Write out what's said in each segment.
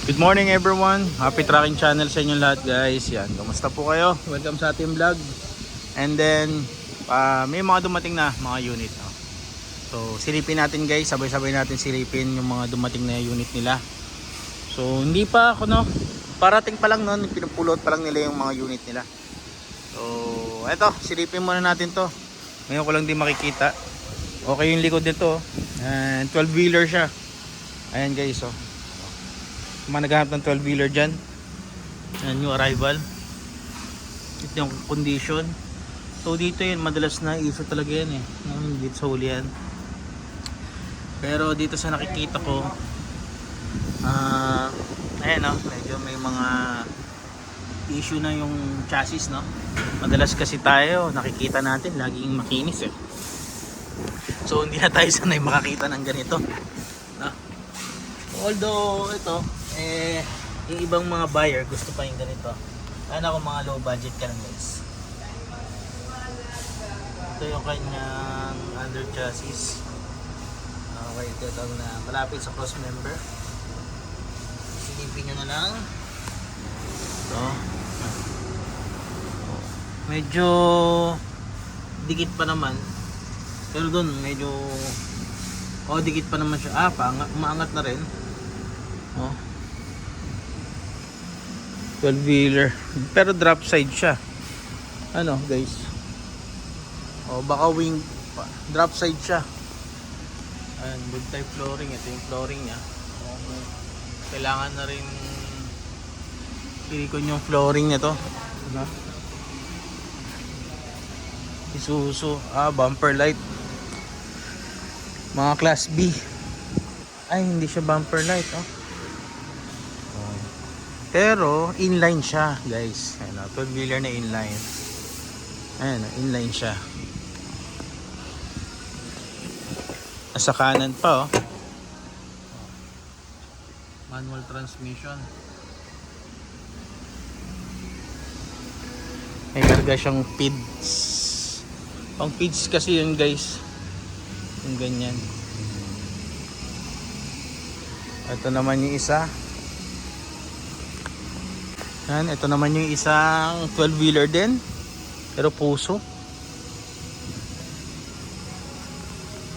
Good morning everyone, happy tracking channel sa inyong lahat guys. Yan, kumusta po kayo? Welcome sa ating vlog. And then may mga dumating na mga unit, no? So silipin natin guys, sabay-sabay natin silipin yung mga dumating na unit nila. So hindi pa ako, no, parating pa lang noon, pinupulot pa lang nila yung mga unit nila. So eto, silipin muna natin to. Ngayon ko lang din makikita. Okay yung likod nito, and 12 wheeler siya. Ayan guys, oh. Mga naghahanap ng 12 wheeler dyan, new arrival. Ito yung condition. So dito yun, madalas na issue talaga yan, dito sa huli yan. Pero dito sa nakikita ko, ayan, medyo may mga issue na yung chassis, no. Madalas kasi tayo nakikita natin laging makinis, so hindi na tayo sanay makakita ng ganito, no? Although ito, yung ibang mga buyer gusto pa yung ganito. Ano ako, mga low budget ka lang guys. Ito yung kanyang under chassis. Okay, ito na malapit sa cross member. Silipin nyo na lang. Ito. Medyo dikit pa naman. Pero dun medyo dikit pa naman siya. Umaangat na rin. 12 wheeler, pero drop side siya, ano guys, baka wing pa, drop side siya. Ayan, wood type flooring. Ito yung flooring niya. Kailangan na rin silikon yung flooring nito, ano? Isuzu, bumper light, mga class B. Ay, hindi siya bumper light, pero inline siya guys. Ayan, 12 wheeler na inline. Ayan, inline siya. Nasa kanan pa, manual transmission. May karga siyang PIDS. Pang PIDS kasi yun guys, yung ganyan. Ito naman yung isa. Yan, ito naman yung isang 12 wheeler din, pero puso.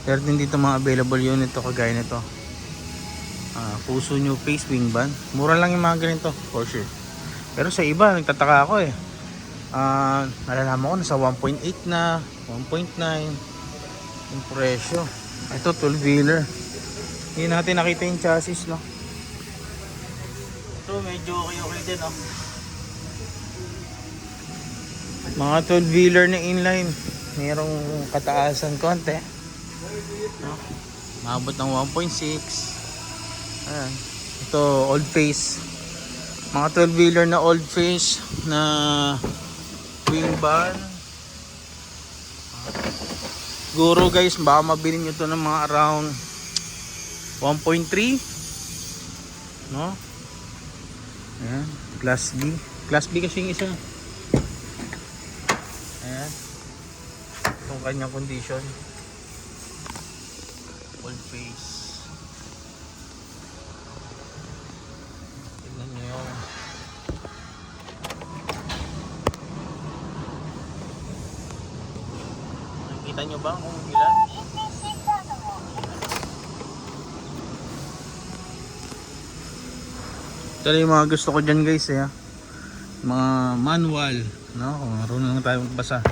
Pero din dito mga available unit to, kagaya nito. Puso new face wing van. Mura lang yung mga ganito for sure. Pero sa iba nagtataka ako, nalalaman ko nasa 1.8 na 1.9 yung presyo. Ito 12 wheeler. Hindi natin nakita yung chassis, no. Ito medyo okay din, mga 12 wheeler na inline, mayroong kataasan konti, maabot ng 1.6. Ayan. Ito old face, mga 12 wheeler na old face na wing van. Siguro guys, baka mabili nyo ito ng mga around 1.3, no? Ayan, class B. Class B kasi yung isa. Ayan, itong kanyang condition, old face. Tignan nyo yung nakikita nyo ba kung ilan? Ito yung mga gusto ko dyan guys, mga manual, no? Kung marunong tayo magbasa.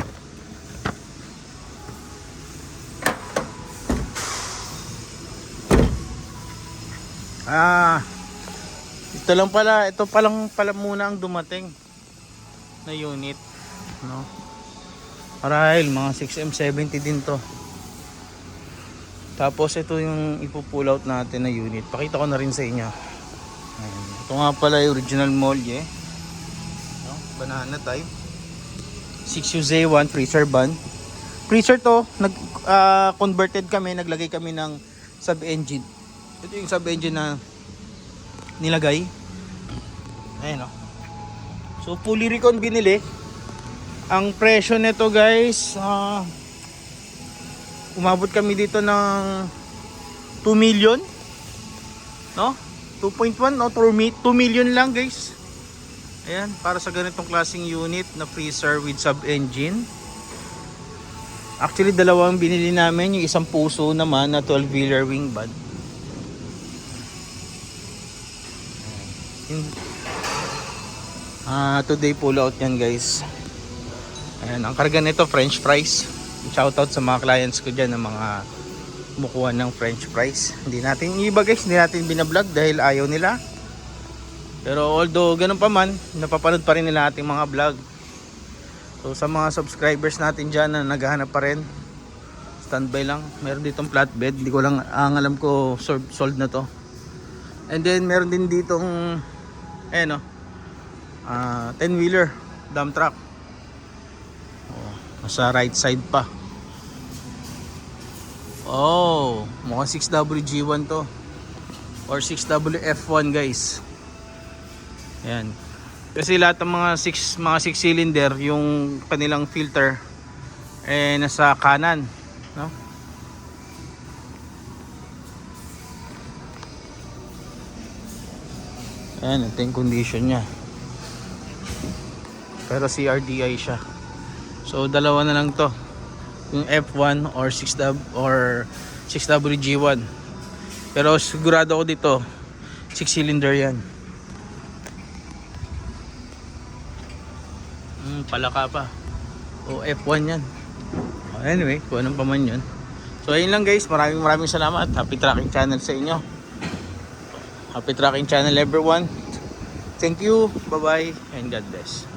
Ito pa lang pala muna ang dumating na unit, no? Marahil mga 6M70 din to. Tapos ito yung ipo-pull out natin na unit. Pakita ko na rin sa inyo. Ayan. Ito nga pala yung original molye, no? Banana type 6UZ1 freezer van. Freezer to, converted kami, naglagay kami ng sub engine. Ito yung sub engine na nilagay. Ayan, so fully recon binili. Ang presyo nito guys, umabot kami dito ng 2 million, no? 2.1 o 2 million lang guys. Ayan, para sa ganitong klaseng unit na freezer with sub-engine. Actually, dalawang binili namin. Yung isang puso naman na 12-wheeler wing bed. Today pull out yan guys. Ayan, ang karga nito French fries. Shoutout sa mga clients ko dyan ng mga kumukuha ng French fries. Hindi natin iba guys, hindi natin binablog dahil ayaw nila. Pero although ganun pa man, napapanood pa rin nila ating mga vlog. So sa mga subscribers natin dyan na naghahanap pa rin, standby lang. Meron ditong flatbed, hindi ko lang alam ko sold na to. And then meron din ditong 10-wheeler dump truck. Nasa right side pa. Oh, mukhang 6WG1 to or 6WF1 guys. Ayan. Kasi lahat ng mga 6 cylinder, yung kanilang filter nasa kanan, no? Ayan, ito yung condition nya. Pero CRDI siya. So dalawa na lang to, yung F1 or 6WG1. Pero sigurado ako dito 6 cylinder yan. Palaka pa. O F1 yan. Anyway, kung anong pa man yun. So ayun lang guys, maraming salamat. Happy Trucking Channel sa inyo. Happy Trucking Channel everyone. Thank you, bye bye, and God bless.